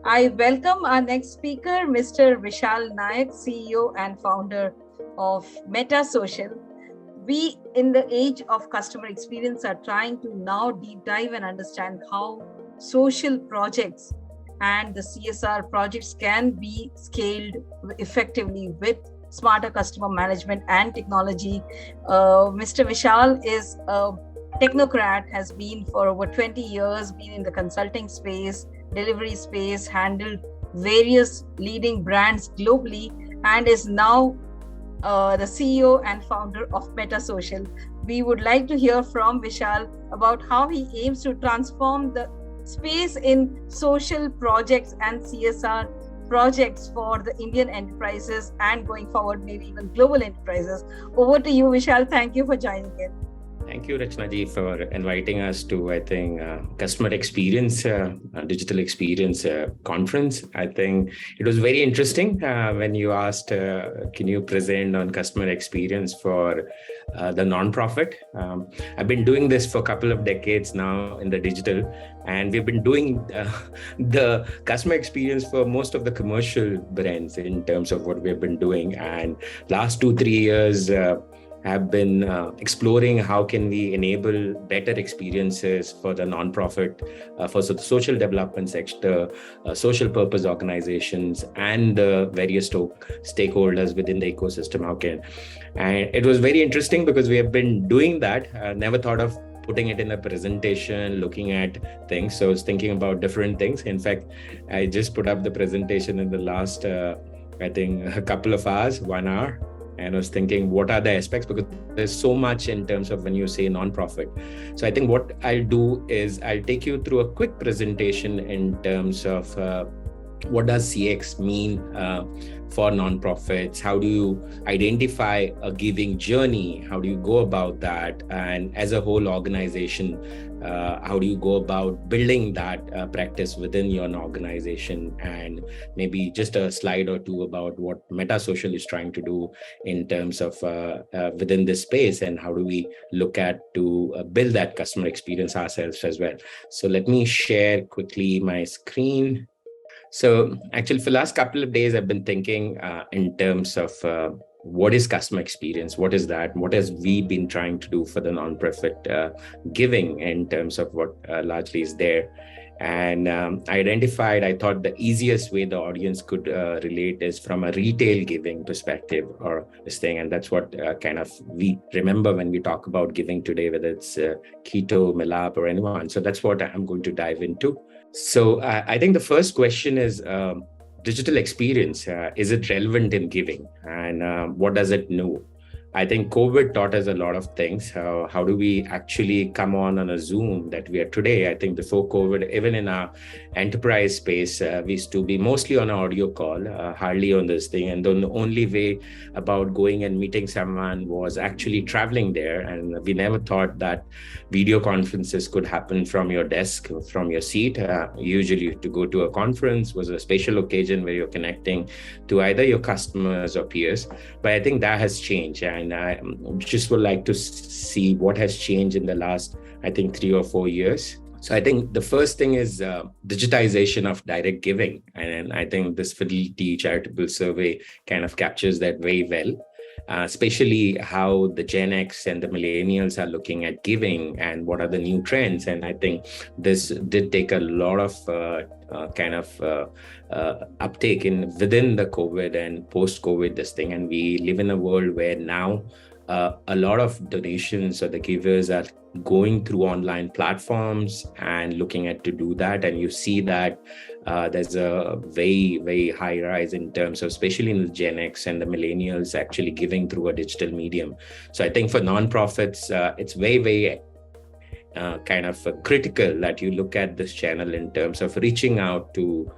I welcome our next speaker, Mr. Vishal Naik, CEO and founder of Meta Social. We, in the age of customer experience, are trying to now deep dive and understand how social projects and the CSR projects can be scaled effectively with smarter customer management and technology. Mr. Vishal is a technocrat, has been for over 20 years, been in the consulting space, delivery space, handled various leading brands globally, and is now the CEO and founder of Meta Social. We would like to hear from Vishal about how he aims to transform the space in social projects and CSR projects for the Indian enterprises and going forward, maybe even global enterprises. Over to you, Vishal. Thank you for joining in. Thank you, Rachna ji, for inviting us to, customer experience, digital experience conference. I think it was very interesting when you asked, can you present on customer experience for the nonprofit? I've been doing this for a couple of decades now in the digital, and we've been doing the customer experience for most of the commercial brands in terms of what we've been doing. And last 2-3 years, have been exploring how can we enable better experiences for the nonprofit, for the social development sector, social purpose organizations, and the various stakeholders within the ecosystem. And it was very interesting because we have been doing that. Never thought of putting it in a presentation, looking at things. So I was thinking about different things. In fact, I just put up the presentation in the last, a couple of hours, 1 hour. And I was thinking, what are the aspects? Because there's so much in terms of when you say nonprofit. So I think what I'll do is I'll take you through a quick presentation in terms of what does CX mean for nonprofits? How do you identify a giving journey? How do you go about that? And as a whole organization, how do you go about building that practice within your organization? And maybe just a slide or two about what Meta Social is trying to do in terms of within this space, and how do we look at to build that customer experience ourselves as well. So let me share quickly my screen. So actually, for the last couple of days, I've been thinking in terms of what is customer experience? What is that? What has we been trying to do for the nonprofit giving in terms of what largely is there? And I thought the easiest way the audience could relate is from a retail giving perspective or this thing. And that's what we remember when we talk about giving today, whether it's Keto, Milap, or anyone. So that's what I'm going to dive into. So I think the first question is digital experience. Is it relevant in giving? And what does it know? I think COVID taught us a lot of things. How do we actually come on a Zoom that we are today? I think before COVID, even in our enterprise space, we used to be mostly on an audio call, hardly on this thing. And the only way about going and meeting someone was actually traveling there. And we never thought that video conferences could happen from your desk, from your seat. Usually to go to a conference was a special occasion where you're connecting to either your customers or peers. But I think that has changed. And I just would like to see what has changed in the last, 3 or 4 years. So I think the first thing is digitization of direct giving. And I think this Fidelity charitable survey kind of captures that very well, especially how the Gen X and the millennials are looking at giving and what are the new trends. And I think this did take a lot of uptake within the COVID and post-COVID this thing. And we live in a world where now a lot of donations or the givers are going through online platforms and looking at to do that. And you see that there's a very, very high rise in terms of, especially in the Gen X and the millennials actually giving through a digital medium. So I think for nonprofits, it's very, very critical that you look at this channel in terms of reaching out to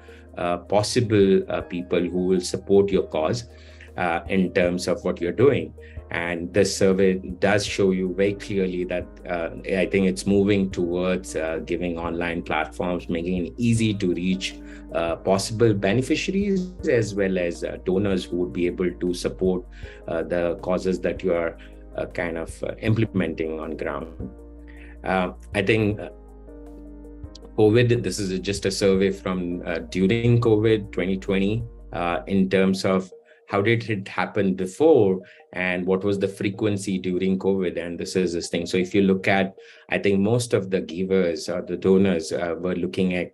possible people who will support your cause in terms of what you're doing. And this survey does show you very clearly that I think it's moving towards giving online platforms, making it easy to reach possible beneficiaries as well as donors who would be able to support the causes that you are implementing on ground. I think COVID. This is just a survey from during COVID 2020 in terms of how did it happen before and what was the frequency during COVID. And this is this thing. So if you look at, I think most of the givers or the donors were looking at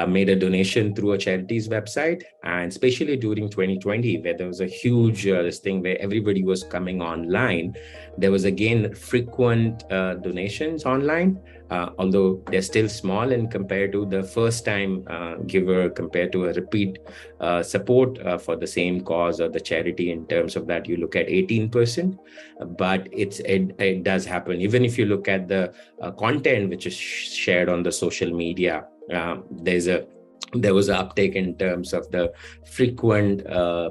made a donation through a charity's website, and especially during 2020, where there was a huge this thing where everybody was coming online, there was again frequent donations online, although they're still small and compared to the first time giver, compared to a repeat support for the same cause or the charity. In terms of that, you look at 18%, but it does happen. Even if you look at the content which is shared on the social media, there was an uptake in terms of the frequent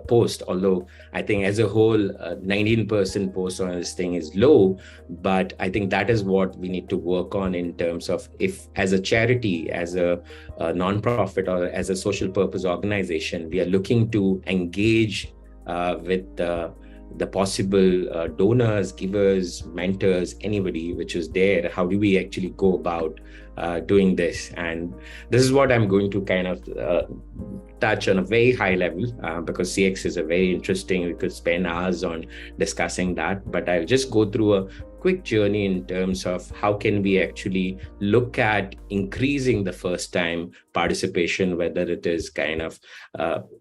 post, although I think as a whole 19% post on this thing is low. But I think that is what we need to work on in terms of, if as a charity, as a non-profit, or as a social purpose organization, we are looking to engage with the possible donors, givers, mentors, anybody which is there. How do we actually go about doing this? And this is what I'm going to kind of touch on a very high level, because CX is a very interesting, we could spend hours on discussing that, but I'll just go through a quick journey in terms of how can we actually look at increasing the first time participation, whether it is kind of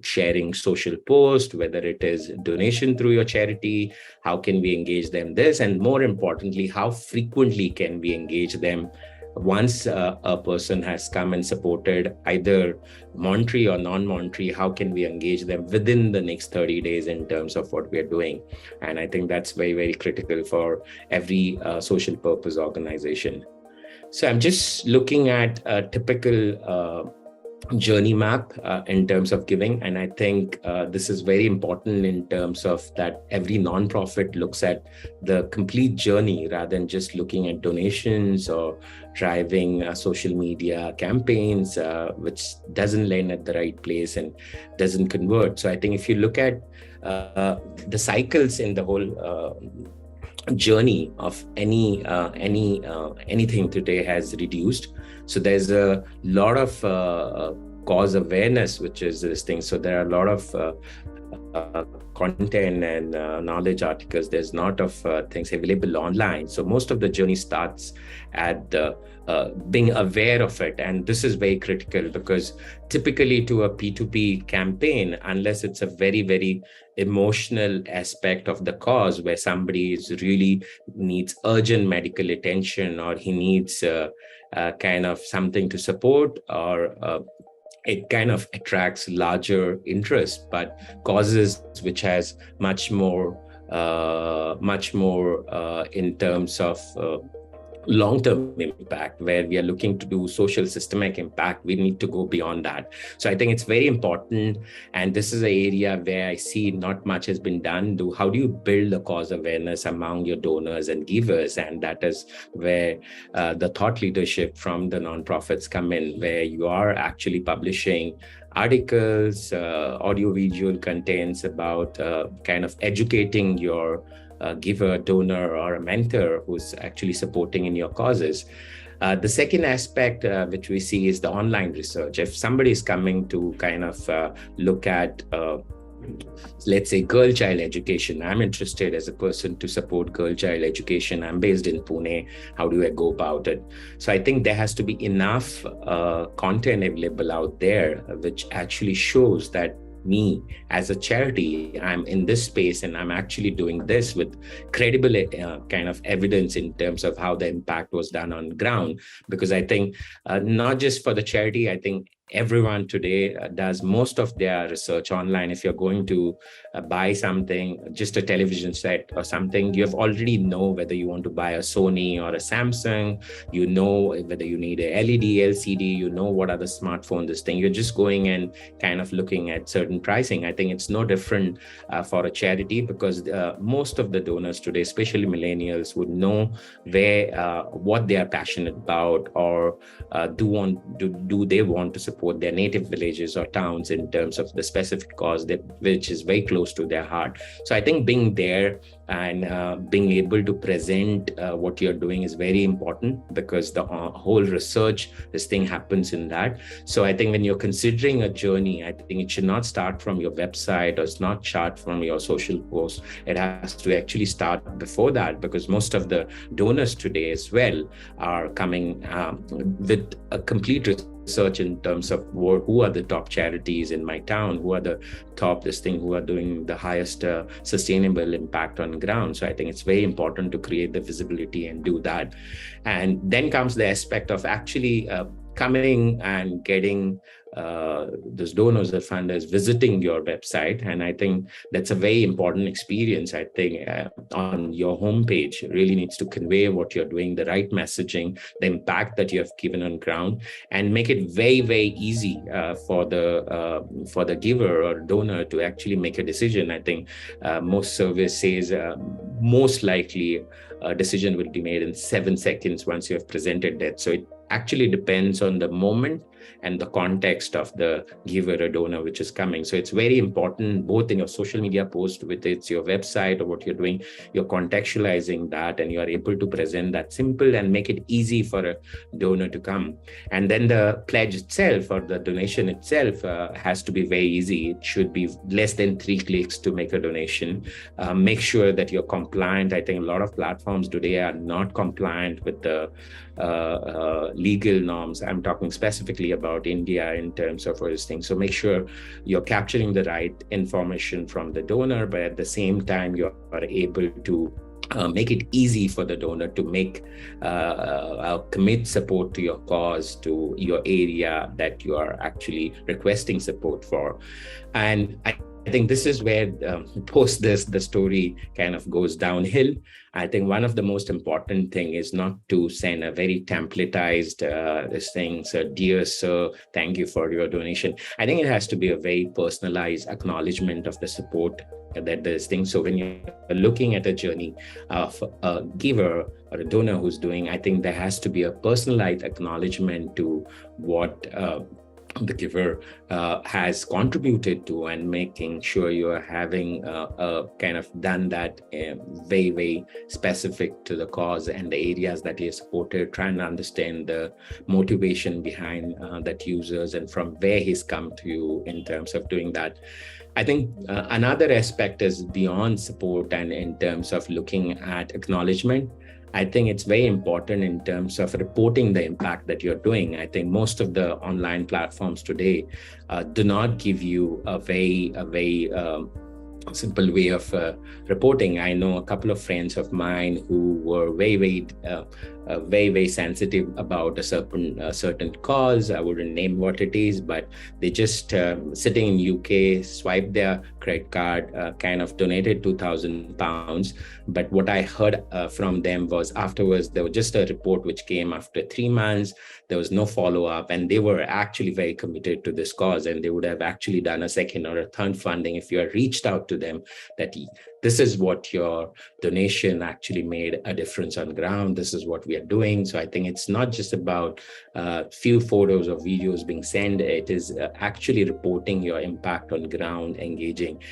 sharing social post, whether it is donation through your charity, how can we engage them this, and more importantly, how frequently can we engage them once a person has come and supported either monetary or non-monetary. How can we engage them within the next 30 days in terms of what we are doing? And I think that's very, very critical for every social purpose organization. So I'm just looking at a typical journey map in terms of giving, and I think this is very important in terms of that every nonprofit looks at the complete journey rather than just looking at donations or driving social media campaigns, which doesn't land at the right place and doesn't convert. So I think if you look at the cycles in the whole journey of anything today has reduced. So there's a lot of cause awareness, which is this thing. So there are a lot of content and knowledge articles. There's a lot of things available online. So most of the journey starts at being aware of it. And this is very critical, because typically to a P2P campaign, unless it's a very, very emotional aspect of the cause where somebody is really needs urgent medical attention, or he needs kind of something to support, or it kind of attracts larger interest, but causes which has much more in terms of long-term impact, where we are looking to do social systemic impact, we need to go beyond that. So I think it's very important, and this is an area where I see not much has been done. How do you build the cause awareness among your donors and givers? And that is where the thought leadership from the nonprofits come in, where you are actually publishing articles, audio-visual contents about kind of educating your giver, donor, or a mentor who's actually supporting in your causes. The second aspect which we see is the online research. If somebody is coming to kind of look at let's say girl child education, I'm interested as a person to support girl child education, I'm based in Pune, how do I go about it? So I think there has to be enough content available out there which actually shows that me as a charity, I'm in this space and I'm actually doing this with credible kind of evidence in terms of how the impact was done on ground. Because I think not just for the charity, I think everyone today does most of their research online. If you're going to buy something, just a television set or something, you have already know whether you want to buy a Sony or a Samsung, you know whether you need a LED, LCD, you know what are the smartphone, this thing. You're just going and kind of looking at certain pricing. I think it's no different for a charity, because most of the donors today, especially millennials, would know where what they are passionate about, or do they want to support support their native villages or towns in terms of the specific cause which is very close to their heart. So I think being there and being able to present what you're doing is very important, because the whole research, this thing happens in that. So I think when you're considering a journey, I think it should not start from your website, or it's not start from your social post. It has to actually start before that, because most of the donors today as well are coming with a complete research in terms of who are the top charities in my town, who are the top who are doing the highest sustainable impact on ground. So I think it's very important to create the visibility and do that. And then comes the aspect of actually coming and getting those donors or funders visiting your website. And I think that's a very important experience. I think on your homepage really needs to convey what you're doing, the right messaging, the impact that you have given on ground, and make it very, very easy for the giver or donor to actually make a decision. I think most surveys says most likely a decision will be made in 7 seconds once you have presented that. So it actually depends on the moment and the context of the giver or donor which is coming. So it's very important, both in your social media post, whether it's your website or what you're doing, you're contextualizing that and you are able to present that simple and make it easy for a donor to come. And then the pledge itself or the donation itself has to be very easy. It should be less than 3 clicks to make a donation. Make sure that you're compliant. I think a lot of platforms today are not compliant with the legal norms. I'm talking specifically about India in terms of those things. So make sure you're capturing the right information from the donor, but at the same time, you are able to make it easy for the donor to make commit support to your cause, to your area that you are actually requesting support for. And I think this is where post this, the story kind of goes downhill. I think one of the most important thing is not to send a very templatized this thing, so dear sir, thank you for your donation. I think it has to be a very personalized acknowledgement of the support that this thing. So when you're looking at a journey of a giver or a donor who's doing, I think there has to be a personalized acknowledgement to what the giver has contributed to, and making sure you are having kind of done that very, very specific to the cause and the areas that he has supported, trying to understand the motivation behind that users and from where he's come to you in terms of doing that. I think another aspect is beyond support and in terms of looking at acknowledgement. I think it's very important in terms of reporting the impact that you're doing. I think most of the online platforms today do not give you a very simple way of reporting. I know a couple of friends of mine who were very sensitive about a certain cause. I wouldn't name what it is, but they just sitting in UK, swiped their credit card, kind of donated £2,000. But what I heard from them was afterwards, there was just a report which came after 3 months. There was no follow-up, and they were actually very committed to this cause, and they would have actually done a second or a third funding if you had reached out to them that this is what your donation actually made a difference on ground. This is what we are doing. So I think it's not just about few photos or videos being sent. It is actually reporting your impact on ground, engaging.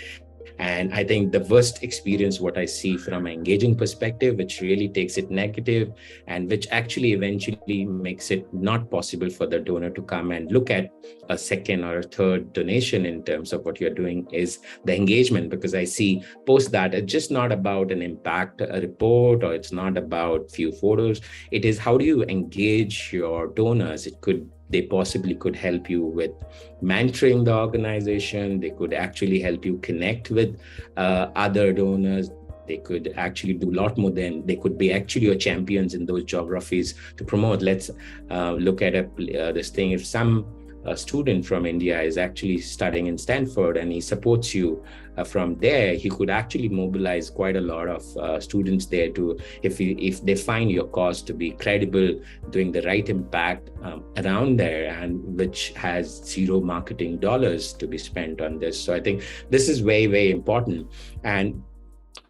And I think the worst experience, what I see from an engaging perspective, which really takes it negative and which actually eventually makes it not possible for the donor to come and look at a second or a third donation in terms of what you're doing, is the engagement. Because I see post that it's just not about an impact report, or it's not about few photos. It is how do you engage your donors. They possibly could help you with mentoring the organization. They could actually help you connect with other donors. They could actually do a lot more than they could be actually your champions in those geographies to promote. Let's look at this thing. If some student from India is actually studying in Stanford and he supports you from there, he could actually mobilize quite a lot of students there to, if they find your cause to be credible, doing the right impact around there, and which has zero marketing dollars to be spent on this. So I think this is very, very important. And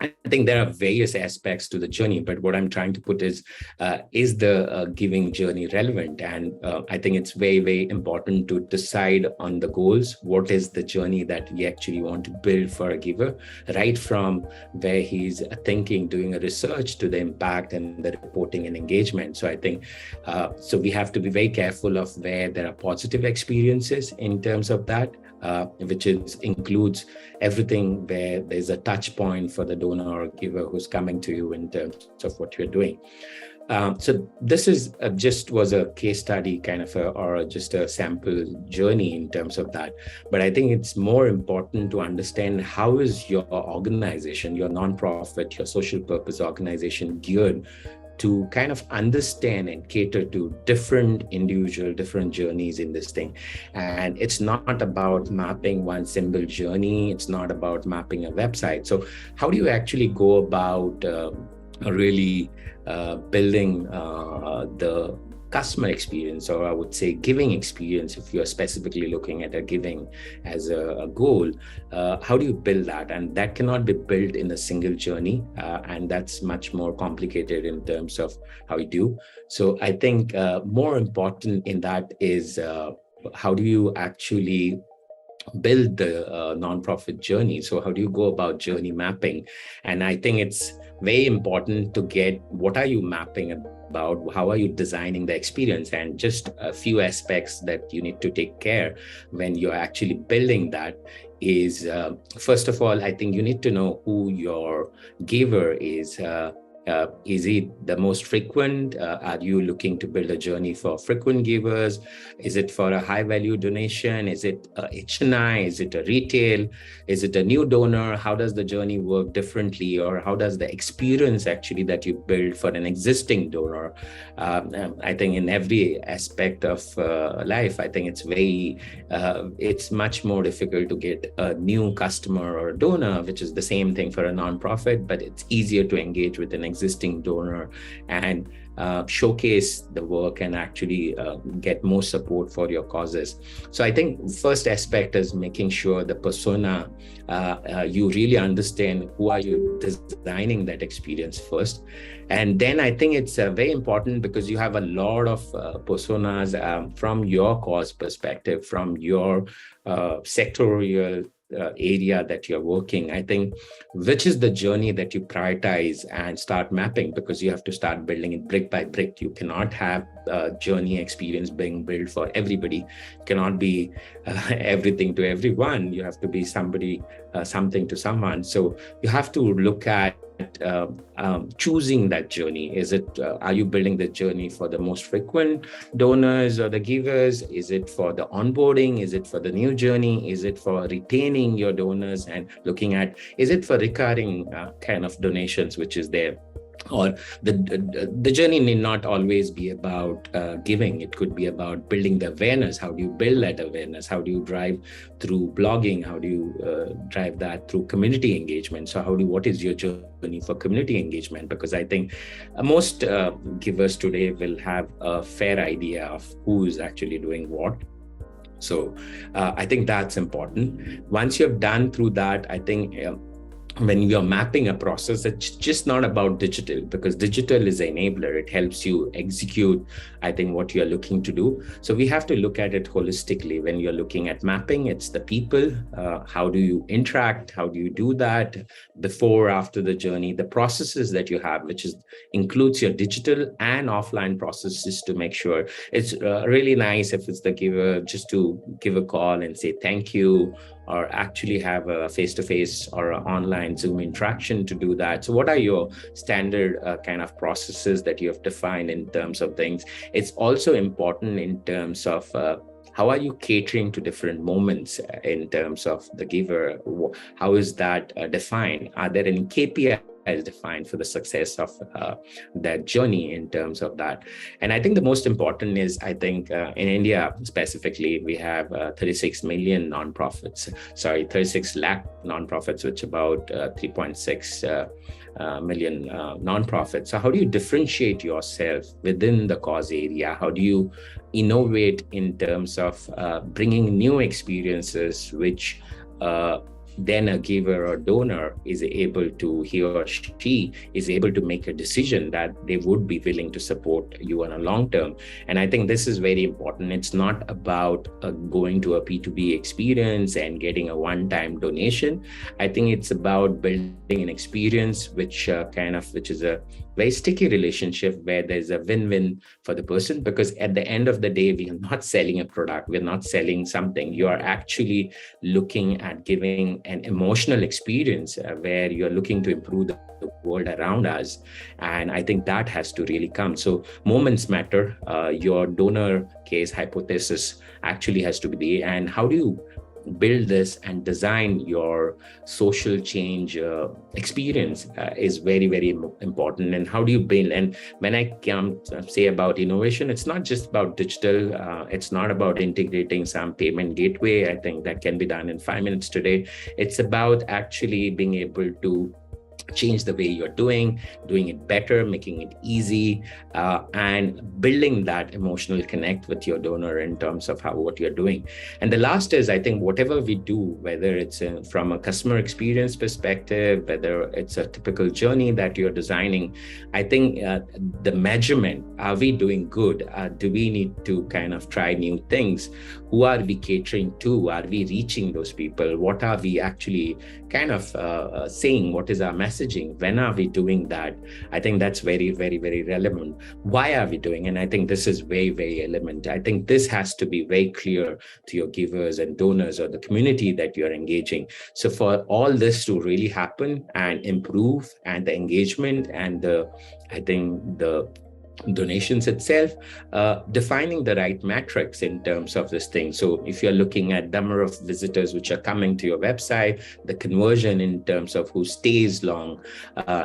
I think there are various aspects to the journey, but what I'm trying to put is the giving journey relevant? And I think it's very, very important to decide on the goals. What is the journey that we actually want to build for a giver, right from where he's thinking, doing a research, to the impact and the reporting and engagement. So I think, so we have to be very careful of where there are positive experiences in terms of that, which includes everything where there's a touch point for the donor or giver who's coming to you in terms of what you're doing. So this is was a case study kind of or just a sample journey in terms of that. But I think it's more important to understand how is your organization, your nonprofit, your social purpose organization geared to kind of understand and cater to different journeys in this thing. And it's not about mapping one single journey. It's not about mapping a website. So how do you actually go about really building the customer experience, or I would say giving experience, if you're specifically looking at a giving as a goal? How do you build that? And that cannot be built in a single journey, and that's much more complicated in terms of how you do. So I think more important in that is how do you actually build the nonprofit journey? So how do you go about journey mapping? And I think it's very important to get what are you mapping about, how are you designing the experience, and just a few aspects that you need to take care when you're actually building that is, first of all, I think you need to know who your giver is. Is it the most frequent? Are you looking to build a journey for frequent givers? Is it for a high value donation? Is it a HNI? Is it a retail? Is it a new donor? How does the journey work differently? Or how does the experience actually that you build for an existing donor? I think in every aspect of life, I think it's much more difficult to get a new customer or a donor, which is the same thing for a nonprofit, but it's easier to engage with an existing donor and showcase the work and actually get more support for your causes. So I think first aspect is making sure the persona, you really understand who are you designing that experience first. And then I think it's very important because you have a lot of personas from your cause perspective, from your sectorial area that you're working. I think which is the journey that you prioritize and start mapping, because you have to start building it brick by brick. You cannot have journey experience being built for everybody. You cannot be everything to everyone. You have to be somebody, something to someone. So you have to look at choosing that journey. Is it, are you building the journey for the most frequent donors or the givers? Is it for the onboarding? Is it for the new journey? Is it for retaining your donors and looking at, is it for recurring kind of donations, which is there? Or the journey need not always be about giving. It could be about building the awareness. How do you build that awareness? How do you drive through blogging? How do you drive that through community engagement? So what is your journey for community engagement? Because I think most givers today will have a fair idea of who is actually doing what. So I think that's important. Once you've done through that, I think when you're mapping a process, it's just not about digital, because digital is an enabler. It helps you execute, I think, what you're looking to do. So we have to look at it holistically. When you're looking at mapping, it's the people. How do you interact? How do you do that before, after the journey? The processes that you have, which includes your digital and offline processes, to make sure it's really nice if it's the giver just to give a call and say thank you, or actually have a face-to-face or an online Zoom interaction to do that. So what are your standard kind of processes that you have defined in terms of things? It's also important in terms of how are you catering to different moments in terms of the giver? How is that defined? Are there any KPIs defined for the success of that journey in terms of that? And I think the most important is, I think in India specifically, we have 36 million nonprofits, 36 lakh nonprofits, which about 3.6 million nonprofits. So how do you differentiate yourself within the cause area? How do you innovate in terms of bringing new experiences which then a giver or donor is able to, he or she is able to make a decision that they would be willing to support you on a long term. And I think this is very important. It's not about going to a P2B experience and getting a one-time donation. I think it's about building an experience which is a very sticky relationship where there's a win-win for the person, because at the end of the day, we are not selling a product, we're not selling something. You are actually looking at giving an emotional experience where you're looking to improve the world around us. And I think that has to really come. So moments matter. Your donor case hypothesis actually has to be the, and how do you build this and design your social change experience is very, very important. And how do you build? And when I say about innovation, it's not just about digital. It's not about integrating some payment gateway. I think that can be done in 5 minutes today. It's about actually being able to change the way you're doing it better, making it easy, and building that emotional connect with your donor in terms of what you're doing. And the last is, I think, whatever we do, whether it's from a customer experience perspective, whether it's a typical journey that you're designing, I think the measurement, are we doing good? Do we need to kind of try new things? Who are we catering to? Are we reaching those people? What are we actually kind of saying? What is our messaging? When are we doing that? I think that's very, very, very relevant. Why are we doing? And I think this is very, very relevant. I think this has to be very clear to your givers and donors or the community that you're engaging. So for all this to really happen and improve, and the engagement and the donations itself, defining the right metrics in terms of this thing. So if you're looking at number of visitors which are coming to your website, the conversion in terms of who stays long,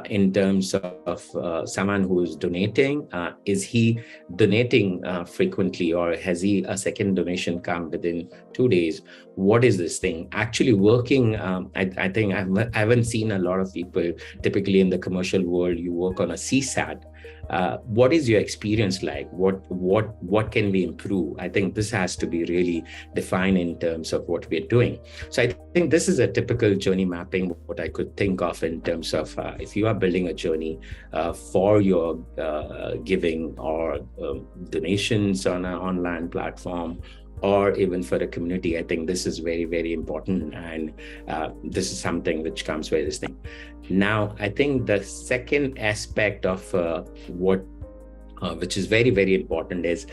in terms of someone who is donating, is he donating frequently, or has he a second donation come within 2 days? What is this thing actually working? I think I haven't seen a lot of people, typically in the commercial world, you work on a CSAT. What is your experience like? What can we improve? I think this has to be really defined in terms of what we're doing. So I think this is a typical journey mapping, what I could think of in terms of if you are building a journey for your giving or donations on an online platform, or even for the community. I think this is very, very important. And this is something which comes with this thing. Now, I think the second aspect of which is very, very important is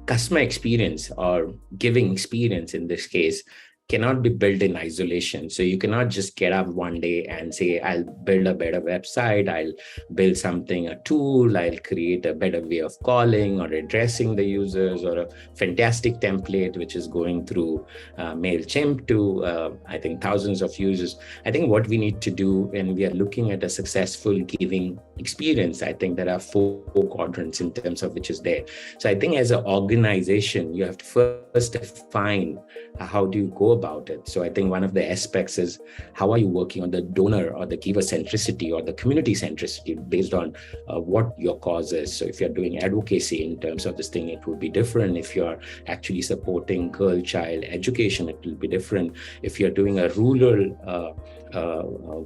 customer experience, or giving experience in this case, cannot be built in isolation. So you cannot just get up one day and say, I'll build a better website, I'll build something, a tool, I'll create a better way of calling or addressing the users, or a fantastic template which is going through MailChimp to, I think, thousands of users. I think what we need to do when we are looking at a successful giving experience, I think there are four quadrants in terms of which is there. So I think as an organization, you have to first define how do you go about it. So I think one of the aspects is, how are you working on the donor or the giver centricity or the community centricity based on what your cause is. So if you're doing advocacy in terms of this thing, it would be different. If you're actually supporting girl child education, it will be different. If you're doing a rural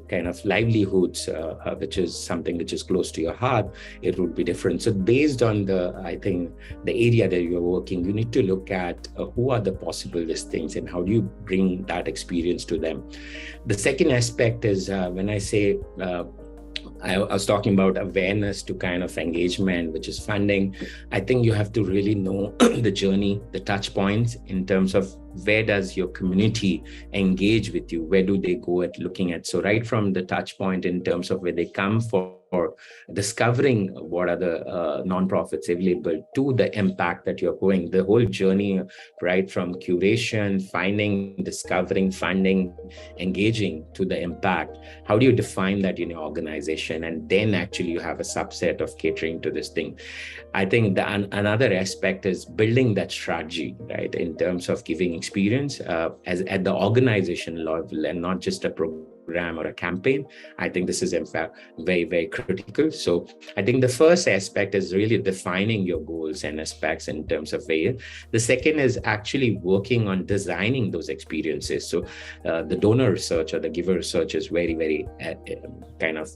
kind of livelihoods, which is something which is close to your heart, it would be different. So based on I think the area that you're working, you need to look at who are the possible things and how do you bring that experience to them. The second aspect is when I say, I was talking about awareness to kind of engagement, which is funding. I think you have to really know the journey, the touch points in terms of where does your community engage with you? Where do they go at looking at? So right from the touch point in terms of where they come for discovering what are the nonprofits available, to the impact that you're going, the whole journey, right from curation, finding, discovering, funding, engaging, to the impact. How do you define that in your organization? And then actually you have a subset of catering to this thing. I think another aspect is building that strategy, right, in terms of giving experience as at the organization level, and not just a program program or a campaign. I think this is in fact very, very critical. So I think the first aspect is really defining your goals and aspects in terms of where. The second is actually working on designing those experiences. So the donor research or the giver research is very, very kind of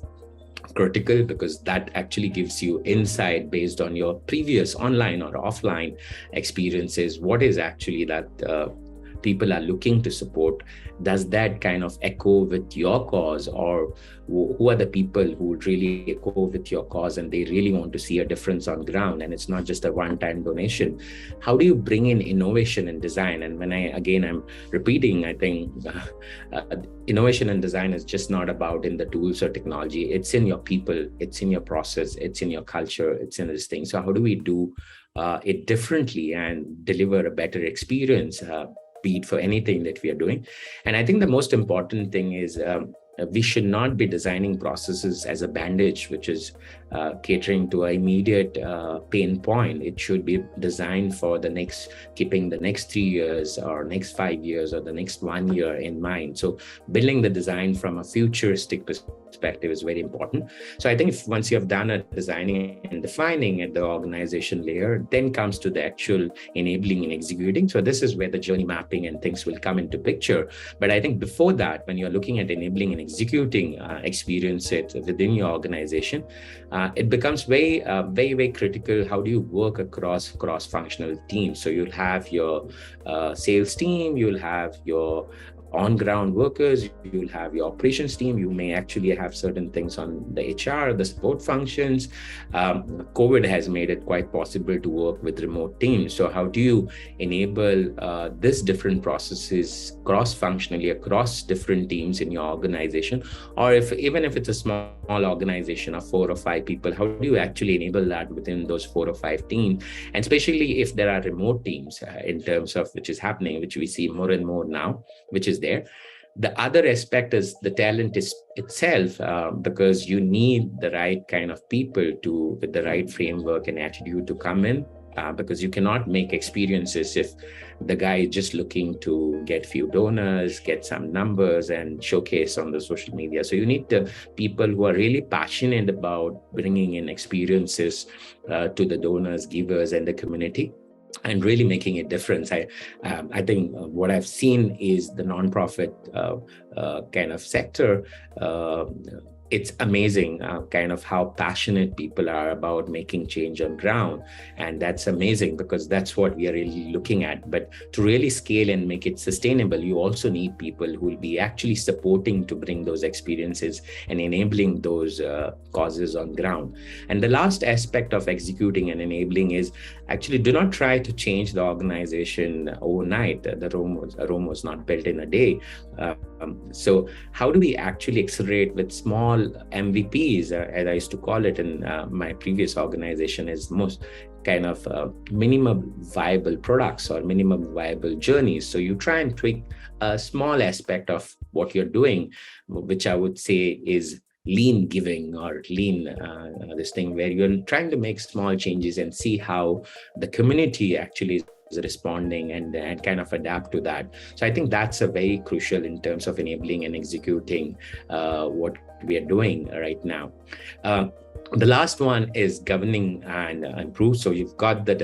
critical, because that actually gives you insight based on your previous online or offline experiences. What is actually that people are looking to support? Does that kind of echo with your cause, or who are the people who would really echo with your cause and they really want to see a difference on ground, and it's not just a one-time donation? How do you bring in innovation and design? And when I'm repeating, I think innovation and design is just not about in the tools or technology. It's in your people, it's in your process, it's in your culture, it's in this thing. So how do we do it differently and deliver a better experience, be it for anything that we are doing? And I think the most important thing is we should not be designing processes as a bandage, which is catering to an immediate pain point. It should be designed for keeping the next 3 years or next 5 years or the next 1 year in mind. So building the design from a futuristic perspective is very important. So I think once you have done a designing and defining at the organization layer, then comes to the actual enabling and executing. So this is where the journey mapping and things will come into picture. But I think before that, when you're looking at enabling and executing experiences within your organization, it becomes very, very critical. How do you work across cross-functional teams? So you'll have your sales team, you'll have your on-ground workers, you'll have your operations team, you may actually have certain things on the HR, the support functions. COVID has made it quite possible to work with remote teams. So how do you enable this different processes cross-functionally across different teams in your organization? Or even if it's a small organization of 4 or 5 people, how do you actually enable that within those 4 or 5 teams? And especially if there are remote teams in terms of which is happening, which we see more and more now, which is there. The other aspect is the talent itself, because you need the right kind of people with the right framework and attitude to come in, because you cannot make experiences if the guy is just looking to get few donors, get some numbers and showcase on the social media. So you need the people who are really passionate about bringing in experiences to the donors, givers, and the community, and really making a difference. I think what I've seen is the nonprofit kind of sector. It's amazing kind of how passionate people are about making change on ground. And that's amazing, because that's what we are really looking at. But to really scale and make it sustainable, you also need people who will be actually supporting to bring those experiences and enabling those causes on ground. And the last aspect of executing and enabling is actually do not try to change the organization overnight. Rome was not built in a day. So how do we actually accelerate with small MVPs, as I used to call it in my previous organization, is most kind of minimum viable products or minimum viable journeys. So you try and tweak a small aspect of what you're doing, which I would say is lean giving or lean this thing, where you're trying to make small changes and see how the community actually is responding and kind of adapt to that. So I think that's a very crucial in terms of enabling and executing what we are doing right now. The last one is governing and improve. So you've got the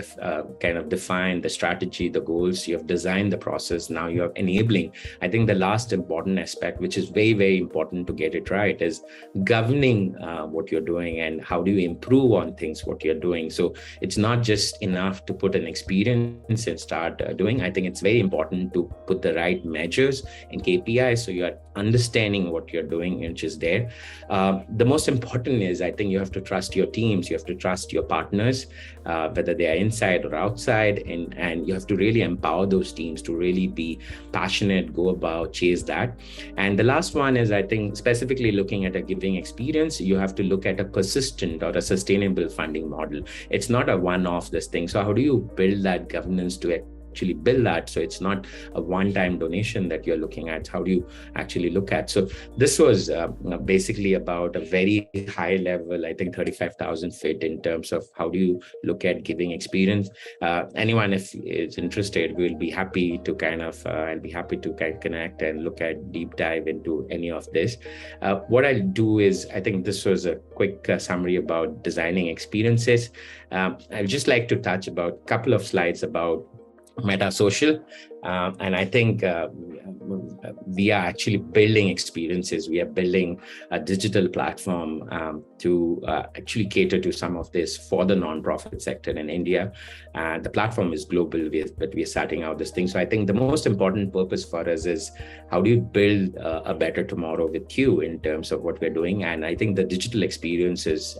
kind of defined the strategy, the goals, you have designed the process, now you're enabling. I think the last important aspect, which is very, very important to get it right, is governing what you're doing and how do you improve on things, what you're doing. So it's not just enough to put an experience and start doing. I think it's very important to put the right measures and KPIs so you're understanding what you're doing, which is there. The most important is, I think you have to trust your teams, you have to trust your partners, whether they are inside or outside, and you have to really empower those teams to really be passionate, go about, chase that. And the last one is, I think, specifically looking at a giving experience, you have to look at a persistent or a sustainable funding model. It's not a one-off this thing. So how do you build that governance to actually build that. So it's not a one-time donation that you're looking at. How do you actually look at? So this was basically about a very high level, I think 35,000 feet in terms of how do you look at giving experience. Anyone, if is interested, we'll be happy to I'll be happy to connect and look at deep dive into any of this. What I'll do is, I think this was a quick summary about designing experiences. I'd just like to touch about a couple of slides about Meta Social. And I think we are actually building experiences. We are building a digital platform to actually cater to some of this for the nonprofit sector in India. The platform is global, but we are starting out this thing. So I think the most important purpose for us is how do you build a better tomorrow with you in terms of what we're doing. And I think the digital experiences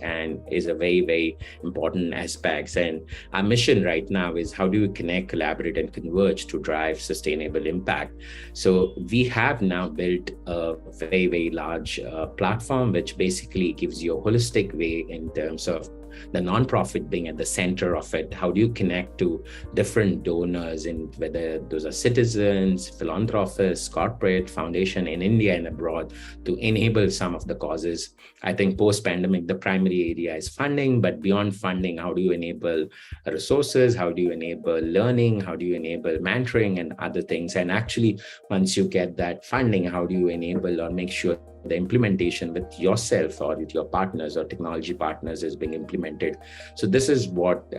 is a very, very important aspect. And our mission right now is how do you connect, collaborate, and converge to drive sustainable impact. So we have now built a very, very large platform, which basically gives you a holistic way in terms of the nonprofit being at the center of it. How do you connect to different donors, and whether those are citizens, philanthropists, corporate, foundation in India and abroad, to enable some of the causes. I think post-pandemic, the primary area is funding, but beyond funding, how do you enable resources? How do you enable learning? How do you enable mentoring and other things? And actually, once you get that funding, how do you enable or make sure the implementation with yourself or with your partners or technology partners is being implemented? So this is what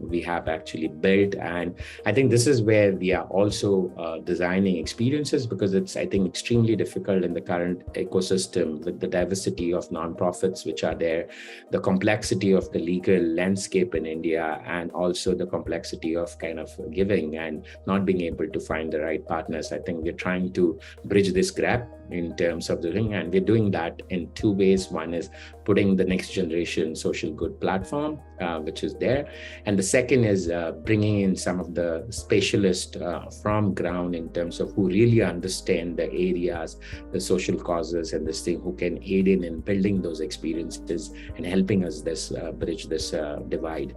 we have actually built. And I think this is where we are also designing experiences, because it's, I think, extremely difficult in the current ecosystem with the diversity of nonprofits which are there, the complexity of the legal landscape in India, and also the complexity of kind of giving and not being able to find the right partners. I think we're trying to bridge this gap in terms of the ring, and we're doing that in two ways. One is putting the next generation social good platform, which is there, and the second is bringing in some of the specialists from ground in terms of who really understand the areas, the social causes, and this thing, who can aid in building those experiences and helping us bridge this divide.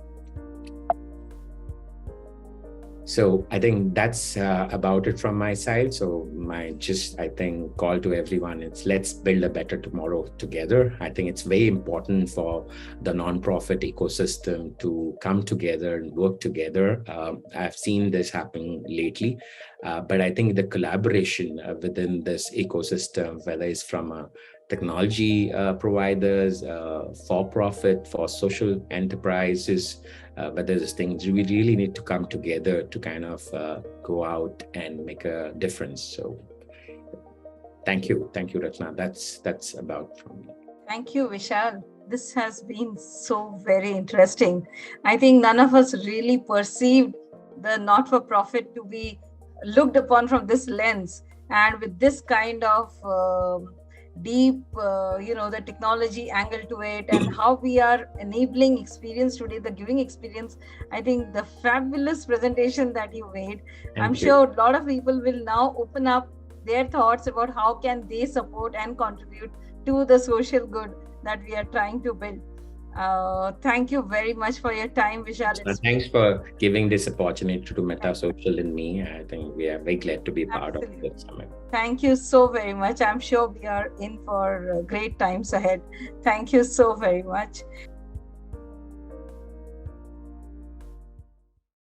So I think that's about it from my side. So I think call to everyone is, let's build a better tomorrow together. I think it's very important for the nonprofit ecosystem to come together and work together. I've seen this happen lately, but I think the collaboration within this ecosystem, whether it's from technology providers, for-profit, for social enterprises, but there's things we really need to come together to kind of go out and make a difference. So thank you, Rachna. That's about from me. Thank you, Vishal. This has been so very interesting. I think none of us really perceived the not-for-profit to be looked upon from this lens, and with this kind of deep, the technology angle to it, and how we are enabling experience today, the giving experience. I think the fabulous presentation that you made. I'm sure a lot of people will now open up their thoughts about how can they support and contribute to the social good that we are trying to build. Thank you very much for your time, Vishal. Thanks for giving this opportunity to Meta Social and me. I think we are very glad to be part of this summit. Thank you so very much. I'm sure we are in for great times ahead. Thank you so very much.